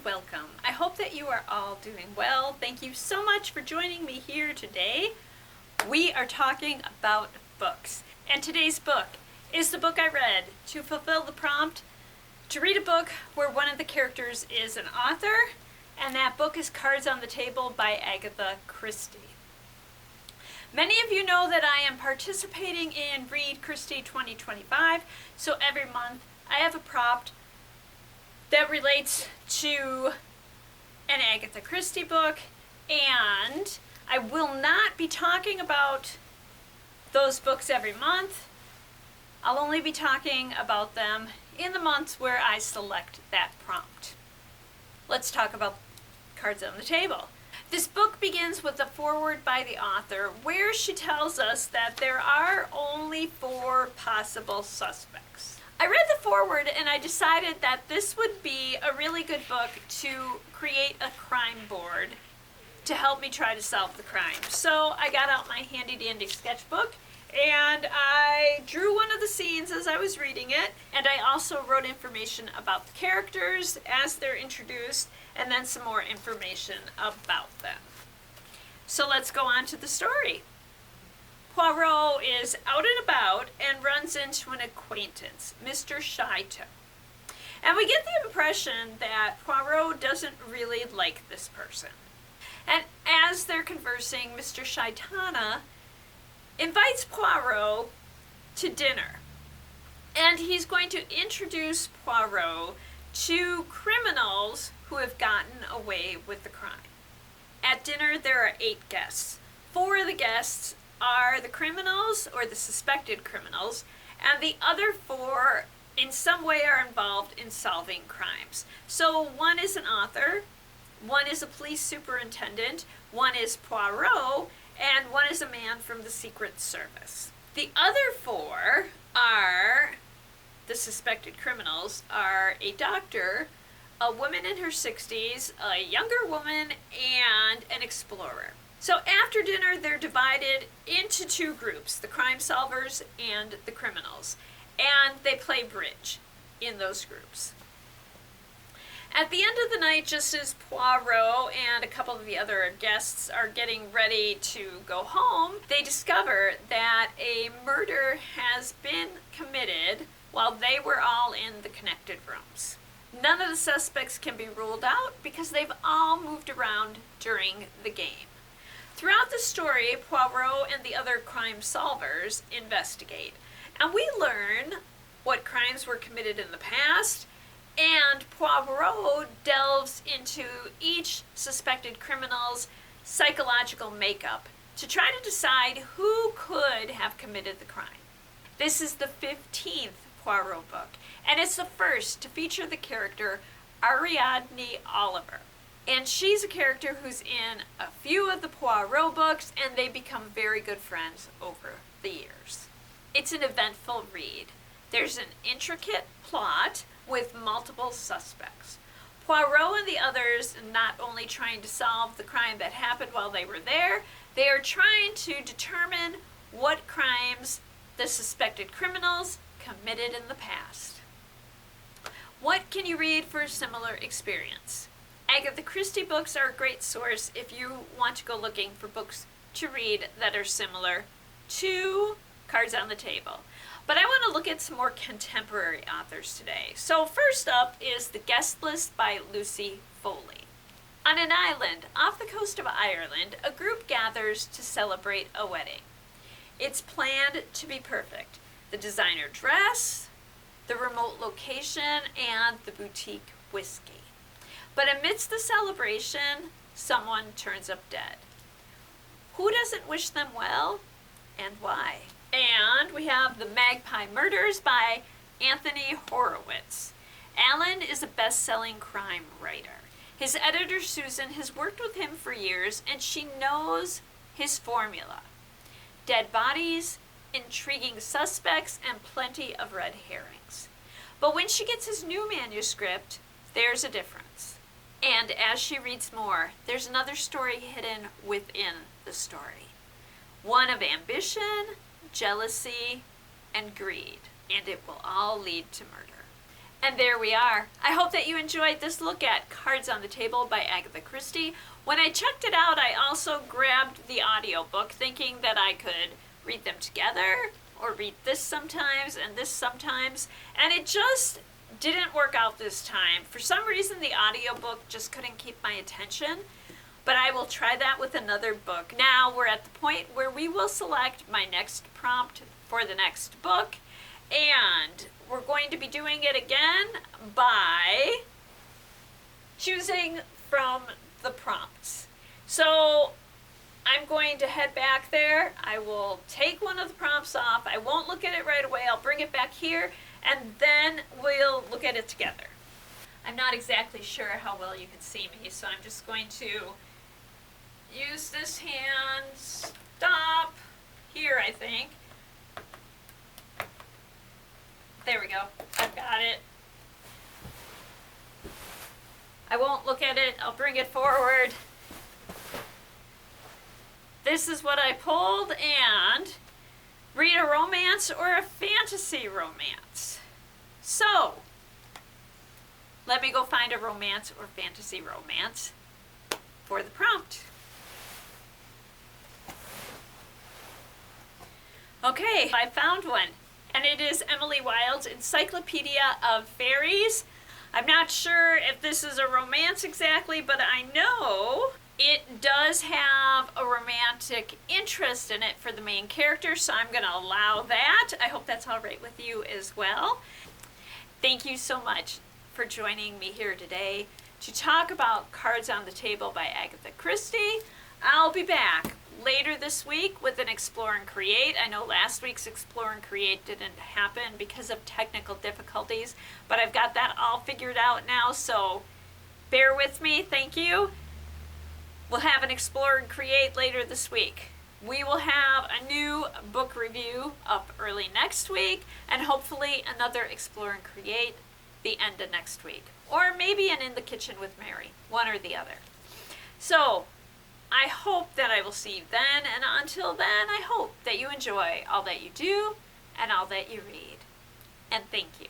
welcome. I hope that you are all doing well. Thank you so much for joining me here today. We are talking about books, and today's book is the book I read to fulfill the prompt to read a book where one of the characters is an author, and that book is Cards on the Table by Agatha Christie. Many of you know that I am participating in Read Christie 2025, so every month I have a prompt that relates to an Agatha Christie book, and I will not be talking about those books every month. I'll only be talking about them in the months where I select that prompt. Let's talk about Cards on the Table. This book begins with a foreword by the author where she tells us that there are only 4 possible suspects. I read the foreword and I decided that this would be a really good book to create a crime board to help me try to solve the crime. So I got out my handy dandy sketchbook and I drew one of the scenes as I was reading it, and I also wrote information about the characters as they're introduced and then some more information about them. So let's go on to the story. Poirot is out and about and runs into an acquaintance, Mr. Shyto. And we get the impression that Poirot doesn't really like this person. And as they're conversing, Mr. Shytana invites Poirot to dinner. And he's going to introduce Poirot to criminals who have gotten away with the crime. At dinner, there are 8 guests. 4 of the guests are the criminals or the suspected criminals, and the other 4 in some way are involved in solving crimes. So one is an author, one is a police superintendent, one is Poirot, and one is a man from the Secret Service. The other 4 are, the suspected criminals, are a doctor, a woman in her 60s, a younger woman, and an explorer. So after dinner, they're divided into 2 groups, the crime solvers and the criminals, and they play bridge in those groups. At the end of the night, just as Poirot and a couple of the other guests are getting ready to go home, they discover that a murder has been committed while they were all in the connected rooms. None of the suspects can be ruled out because they've all moved around during the game. Throughout the story, Poirot and the other crime solvers investigate, and we learn what crimes were committed in the past, and Poirot delves into each suspected criminal's psychological makeup to try to decide who could have committed the crime. This is the 15th Poirot book, and it's the first to feature the character Ariadne Oliver. And she's a character who's in a few of the Poirot books, and they become very good friends over the years. It's an eventful read. There's an intricate plot with multiple suspects. Poirot and the others not only trying to solve the crime that happened while they were there, they are trying to determine what crimes the suspected criminals committed in the past. What can you read for a similar experience? Agatha Christie books are a great source if you want to go looking for books to read that are similar to Cards on the Table. But I want to look at some more contemporary authors today. So first up is The Guest List by Lucy Foley. On an island off the coast of Ireland, a group gathers to celebrate a wedding. It's planned to be perfect. The designer dress, the remote location, and the boutique whiskey. But amidst the celebration, someone turns up dead. Who doesn't wish them well, and why? And we have The Magpie Murders by Anthony Horowitz. Alan is a best-selling crime writer. His editor, Susan, has worked with him for years, and she knows his formula. Dead bodies, intriguing suspects, and plenty of red herrings. But when she gets his new manuscript, there's a difference. And as she reads more, there's another story hidden within the story. One of ambition, jealousy, and greed. And it will all lead to murder. And there we are. I hope that you enjoyed this look at Cards on the Table by Agatha Christie. When I checked it out, I also grabbed the audiobook thinking that I could read them together or read this sometimes and this sometimes, and it just didn't work out this time. For some reason, the audiobook just couldn't keep my attention, but I will try that with another book. Now we're at the point where we will select my next prompt for the next book, and we're going to be doing it again by choosing from the prompts. So I'm going to head back there. I will take one of the prompts off. I won't look at it right away. I'll bring it back here, and then we'll look at it together. I'm not exactly sure how well you can see me, so I'm just going to use this hand. Stop here, I think. There we go. I've got it. I won't look at it. I'll bring it forward. This is what I pulled, and read a romance or a fantasy romance. So, let me go find a romance or fantasy romance for the prompt. Okay, I found one, and it is Emily Wilde's Encyclopedia of Fairies. I'm not sure if this is a romance exactly, but I know it does have a romantic interest in it for the main character, so I'm going to allow that. I hope that's all right with you as well. Thank you so much for joining me here today to talk about Cards on the Table by Agatha Christie. I'll be back later this week with an Explore and Create. I know last week's Explore and Create didn't happen because of technical difficulties, but I've got that all figured out now, so bear with me. Thank you. We'll have an Explore and Create later this week. We will have a new book review up early next week, and hopefully another Explore and Create the end of next week. Or maybe an In the Kitchen with Mary, one or the other. So, I hope that I will see you then, and until then, I hope that you enjoy all that you do and all that you read. And thank you.